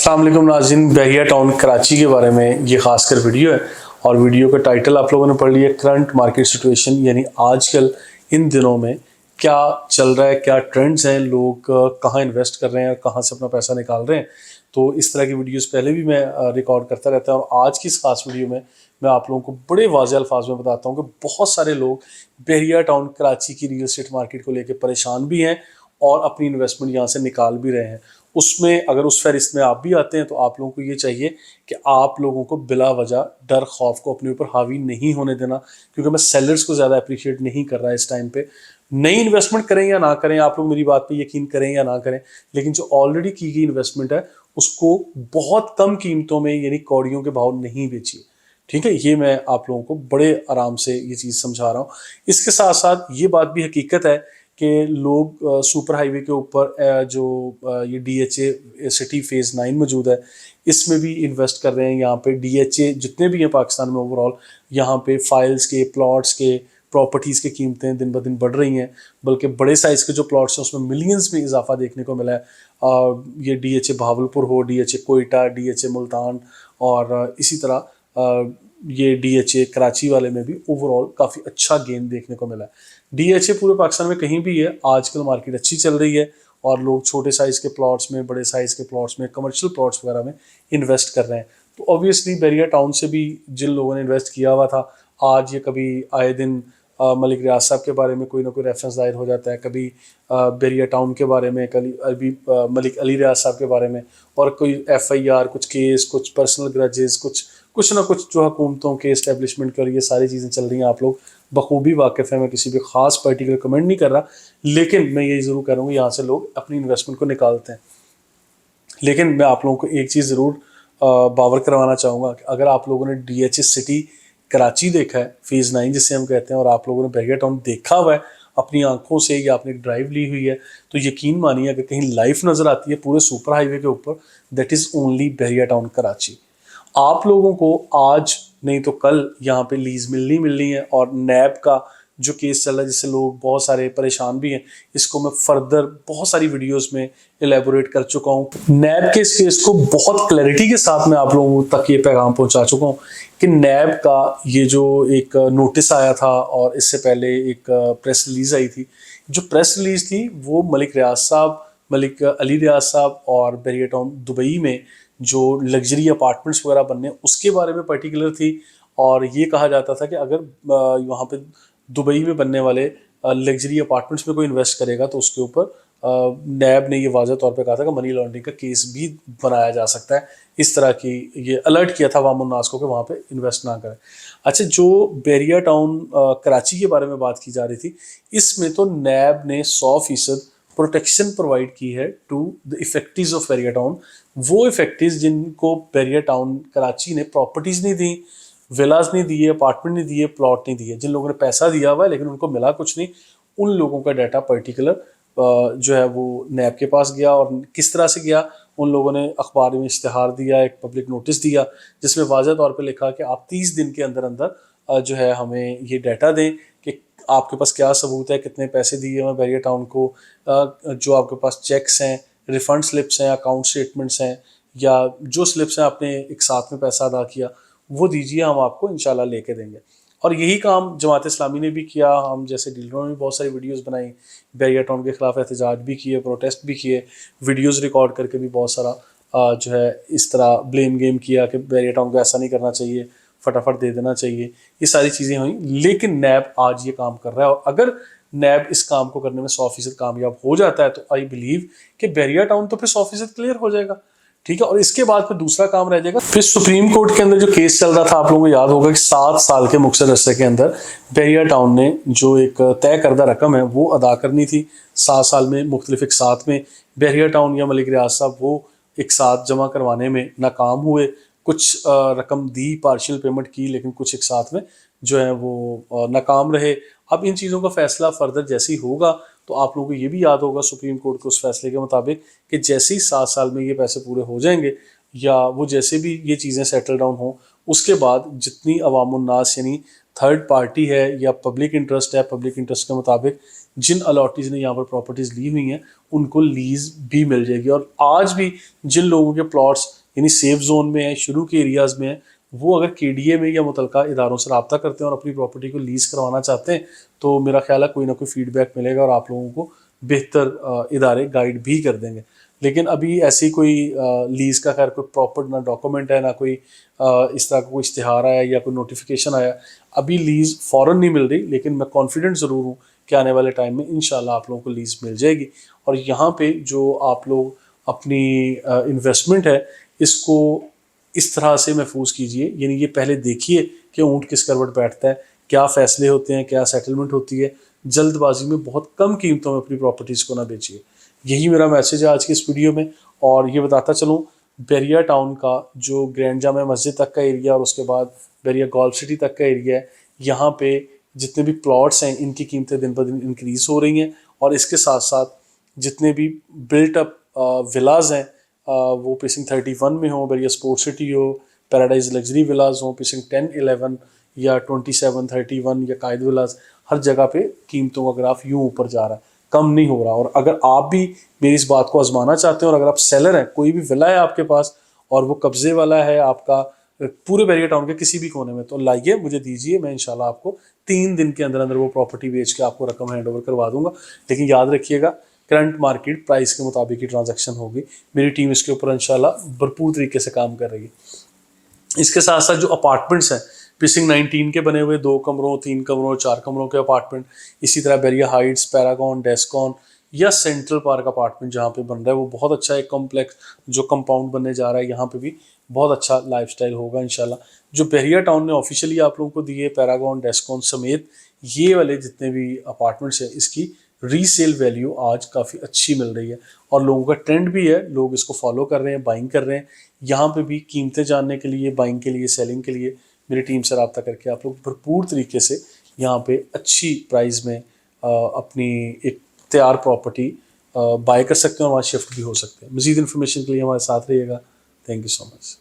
अस्सलाम वालेकुम नाज़रीन, बहरिया टाउन कराची के बारे में ये खासकर वीडियो है और वीडियो का टाइटल आप लोगों ने पढ़ लिया, करंट मार्केट सिचुएशन, यानी आजकल इन दिनों में क्या चल रहा है, क्या ट्रेंड्स हैं, लोग कहाँ इन्वेस्ट कर रहे हैं और कहाँ से अपना पैसा निकाल रहे हैं। तो इस तरह की वीडियोस पहले भी मैं रिकॉर्ड करता रहता हूँ और आज की इस खास वीडियो में मैं आप लोगों को बड़े वाज़ेह अल्फाज में बताता हूँ कि बहुत सारे लोग बहरिया टाउन कराची की रियल एस्टेट मार्केट को लेकर परेशान भी हैं और अपनी इन्वेस्टमेंट यहाँ से निकाल भी रहे हैं। उसमें अगर उस फहरिस्त में आप भी आते हैं तो आप लोगों को ये चाहिए कि आप लोगों को बिला वजह डर खौफ को अपने ऊपर हावी नहीं होने देना, क्योंकि मैं सेलर्स को ज़्यादा अप्रिशिएट नहीं कर रहा इस टाइम पे। नई इन्वेस्टमेंट करें या ना करें, आप लोग मेरी बात पे यकीन करें या ना करें, लेकिन जो ऑलरेडी की गई इन्वेस्टमेंट है उसको बहुत कम कीमतों में यानी कौड़ियों के भाव नहीं बेचिए। ठीक है, ये मैं आप लोगों को बड़े आराम से ये चीज़ समझा रहा हूँ। इसके साथ साथ ये बात भी हकीकत है कि लोग सुपर हाईवे के ऊपर ये DHA सिटी फेज़ 9 मौजूद है, इसमें भी इन्वेस्ट कर रहे हैं। यहाँ पे DHA जितने भी हैं पाकिस्तान में ओवरऑल, यहाँ पे फाइल्स के, प्लॉट्स के, प्रॉपर्टीज़ की कीमतें दिन ब दिन बढ़ रही हैं, बल्कि बड़े साइज़ के जो प्लॉट्स हैं उसमें मिलियंस में इजाफा देखने को मिला है। ये DHA भावलपुर हो, DHA कोयटा, DHA मुल्तान और इसी तरह ये DHA कराची वाले में भी ओवरऑल काफ़ी अच्छा गेन देखने को मिला है। DHA पूरे पाकिस्तान में कहीं भी है, आजकल मार्केट अच्छी चल रही है और लोग छोटे साइज़ के प्लॉट्स में, बड़े साइज़ के प्लॉट्स में, कमर्शियल प्लॉट्स वगैरह में इन्वेस्ट कर रहे हैं। तो ऑब्वियसली बहरिया टाउन से भी जिन लोगों ने इन्वेस्ट किया हुआ था, आज ये कभी आए दिन मलिक रियाज साहब के बारे में कोई ना कोई रेफरेंस दायर हो जाता है, कभी बहरिया टाउन के बारे में, अभी मलिक अली रियाज साहब के बारे में, और कोई FIR, कुछ केस, कुछ पर्सनल ग्रजेस, कुछ ना कुछ जो हुकूमतों के इस्टेब्लिशमेंट के और ये सारी चीज़ें चल रही हैं, आप लोग बखूबी वाकिफ़ है। मैं किसी भी ख़ास पर्टिकुलर कमेंट नहीं कर रहा, लेकिन मैं यही ज़रूर कह रहा हूँ यहाँ से लोग अपनी इन्वेस्टमेंट को निकालते हैं। लेकिन मैं आप लोगों को एक चीज़ ज़रूर बावर करवाना चाहूँगा कि अगर आप लोगों ने DHA सिटी कराची देखा है, फेज़ 9 जिसे हम कहते हैं, और आप लोगों ने बहरिया टाउन देखा हुआ है अपनी आंखों से या आपने ड्राइव ली हुई है, तो यकीन मानिए अगर कहीं लाइफ नज़र आती है पूरे सुपर हाईवे के ऊपर, that is only Bahria town Karachi. आप लोगों को आज नहीं तो कल यहाँ पे लीज मिलनी है, और नैब का जो केस चल रहा है जिससे लोग बहुत सारे परेशान भी हैं, इसको मैं फर्दर बहुत सारी वीडियोस में एलेबोरेट कर चुका हूँ। नैब के इस केस को बहुत क्लैरिटी के साथ मैं आप लोगों तक ये पैगाम पहुँचा चुका हूँ कि नैब का ये जो एक नोटिस आया था और इससे पहले एक प्रेस रिलीज़ आई थी, जो प्रेस रिलीज़ थी वो मलिक रियाज साहब, मलिक अली रियाज साहब और बहरिया टाउन दुबई में जो लग्जरी अपार्टमेंट्स वगैरह बनने उसके बारे में पर्टिकुलर थी। और ये कहा जाता था कि अगर वहाँ पे दुबई में बनने वाले लग्जरी अपार्टमेंट्स में कोई इन्वेस्ट करेगा तो उसके ऊपर नैब ने ये वाज़ह तौर पे कहा था कि मनी लॉन्ड्रिंग का केस भी बनाया जा सकता है। इस तरह की ये अलर्ट किया था अवाम उन्नास को कि वहाँ पे इन्वेस्ट ना करें। अच्छा, जो बहरिया टाउन कराची के बारे में बात की जा रही थी, इसमें तो नैब ने 100% प्रोटेक्शन प्रोवाइड की है to the effectives of Bahria town. वो इफेक्टिव्स जिनको बहरिया टाउन कराची ने प्रॉपर्टीज़ नहीं दी, विलास नहीं दिए, अपार्टमेंट नहीं दिए, प्लॉट नहीं दिए, जिन लोगों ने पैसा दिया हुआ है लेकिन उनको मिला कुछ नहीं, उन लोगों का डाटा पर्टिकुलर जो है वो नैब के पास गया। और किस तरह से गया, उन लोगों ने अखबार में इश्तिहार दिया, एक पब्लिक नोटिस दिया जिसमें वाज़ह तौर पे लिखा कि आप 30 दिन के अंदर अंदर जो है हमें ये डाटा दें कि आपके पास क्या सबूत है, कितने पैसे दिए हैं बहरिया टाउन को, जो आपके पास चेक्स हैं, रिफंड स्लिप्स हैं, अकाउंट स्टेटमेंट्स हैं, या जो स्लिप्स हैं आपने एक साथ में पैसा अदा किया, वो दीजिए, हम आपको इंशाल्लाह लेके देंगे। और यही काम जमात इस्लामी ने भी किया। हम जैसे डीलरों ने भी बहुत सारी वीडियोस बनाई, बहरिया टाउन के ख़िलाफ़ एहतजाज भी किए, प्रोटेस्ट भी किए, वीडियोस रिकॉर्ड करके भी बहुत सारा जो है इस तरह ब्लेम गेम किया कि बहरिया टाउन को ऐसा नहीं करना चाहिए, फटाफट दे देना चाहिए, ये सारी चीज़ें हुई। लेकिन नैब आज ये काम कर रहा है, और अगर नैब इस काम को करने में 100% कामयाब हो जाता है तो आई बिलीव कि बहरिया टाउन तो फिर 100% क्लियर हो जाएगा। ठीक है, और इसके बाद फिर दूसरा काम रह जाएगा। फिर सुप्रीम कोर्ट के अंदर जो केस चल रहा था, आप लोगों को याद होगा कि 7 साल के मुकसद अरसे के अंदर बहरिया टाउन ने जो एक तय करदा रकम है वो अदा करनी थी 7 साल में, मुख्तलिफ एक साथ में। बहरिया टाउन या मलिक रियाज साहब वो एक साथ जमा करवाने में नाकाम हुए। कुछ रकम दी, पार्शियल पेमेंट की, लेकिन कुछ एक साथ में जो है वो नाकाम रहे। अब इन चीज़ों का फैसला फर्दर जैसे ही होगा तो आप लोगों को ये भी याद होगा सुप्रीम कोर्ट के उस फैसले के मुताबिक कि जैसे ही 7 साल में ये पैसे पूरे हो जाएंगे, या वो जैसे भी ये चीज़ें सेटल डाउन हो, उसके बाद जितनी अवामुन्नास यानी थर्ड पार्टी है या पब्लिक इंटरेस्ट है, पब्लिक इंटरेस्ट के मुताबिक जिन अलॉटीज़ ने यहाँ पर प्रॉपर्टीज़ ली हुई हैं उनको लीज़ भी मिल जाएगी। और आज भी जिन लोगों के प्लॉट्स यानी सेफ जोन में है, शुरू के एरियाज़ में है, वो अगर KDA में या मुतलका इदारों से रब्ता करते हैं और अपनी प्रॉपर्टी को लीज़ करवाना चाहते हैं तो मेरा ख्याल है कोई ना कोई फीडबैक मिलेगा और आप लोगों को बेहतर इदारे गाइड भी कर देंगे। लेकिन अभी ऐसी कोई लीज़ का खैर कोई प्रॉपर ना डॉक्यूमेंट है, ना कोई इस तरह का कोई इश्तिहार आया या कोई नोटिफिकेशन आया। अभी लीज़ फ़ौरन नहीं मिल रही, लेकिन मैं कॉन्फिडेंट ज़रूर हूँ कि आने वाले टाइम में इंशाल्लाह आप लोगों को लीज़ मिल जाएगी। और यहाँ पे जो आप लोग अपनी इन्वेस्टमेंट है इसको इस तरह से महफूज कीजिए, यानी ये पहले देखिए कि ऊँट किस करवट बैठता है, क्या फ़ैसले होते हैं, क्या सेटलमेंट होती है। जल्दबाजी में बहुत कम कीमतों में अपनी प्रॉपर्टीज़ को ना बेचिए। यही मेरा मैसेज है आज की इस वीडियो में। और ये बताता चलूँ, बैरिया टाउन का जो ग्रैंड जामा मस्जिद तक का एरिया और उसके बाद बैरिया गोल्फ सिटी तक का एरिया है, यहाँ पे जितने भी प्लॉट्स हैं इनकी कीमतें दिन ब दिन इंक्रीज़ हो रही हैं। और इसके साथ साथ जितने भी बिल्ट अप विलाज हैं वो पिसिंग 31 में हो, बैरिया स्पोर्ट सिटी हो, पैराडाइज लग्जरी विलाज हो, पिसिंग 10, 11 या 27, 31 या कायद विलाज, हर जगह पे कीमतों का ग्राफ यूँ ऊपर जा रहा है, कम नहीं हो रहा। और अगर आप भी मेरी इस बात को आजमाना चाहते हैं और अगर आप सेलर हैं, कोई भी विला है आपके पास और वो कब्जे वाला है आपका पूरे बैरिया टाउन के किसी भी कोने में, तो लाइए, मुझे दीजिए, मैं इंशाल्लाह आपको 3 दिन के अंदर अंदर वो प्रॉपर्टी बेच के आपको रकम हैंड ओवर करवा दूंगा। लेकिन याद रखिएगा, करंट मार्केट प्राइस के मुताबिक ही ट्रांजैक्शन होगी। मेरी टीम इसके ऊपर इंशाल्लाह भरपूर तरीके से काम कर रही है। इसके साथ साथ जो अपार्टमेंट्स हैं, पिसिंग 19 के बने हुए 2 कमरों, 3 कमरों, 4 कमरों के अपार्टमेंट, इसी तरह बैरिया हाइट्स, पैरागॉन, डेस्कॉन या सेंट्रल पार्क अपार्टमेंट जहाँ पे बन रहा है वो बहुत अच्छा एक कॉम्प्लेक्स जो कंपाउंड बनने जा रहा है, यहाँ पे भी बहुत अच्छा लाइफस्टाइल होगा इंशाल्लाह। जो बैरिया टाउन ने ऑफिशियली आप लोगों को दिए, पैरागॉन, डेस्कॉन समेत ये वाले जितने भी अपार्टमेंट्स हैं, इसकी रीसेल वैल्यू आज काफ़ी अच्छी मिल रही है और लोगों का ट्रेंड भी है, लोग इसको फॉलो कर रहे हैं, बाइंग कर रहे हैं। यहाँ पे भी कीमतें जानने के लिए, बाइंग के लिए, सेलिंग के लिए मेरी टीम से रब्ता करके आप लोग भरपूर तरीके से यहाँ पे अच्छी प्राइस में अपनी एक तैयार प्रॉपर्टी बाय कर सकते हैं और वहाँ शिफ्ट भी हो सकते हैं। मज़ीद इन्फॉर्मेशन के लिए हमारे साथ रहिएगा। Thank you so much.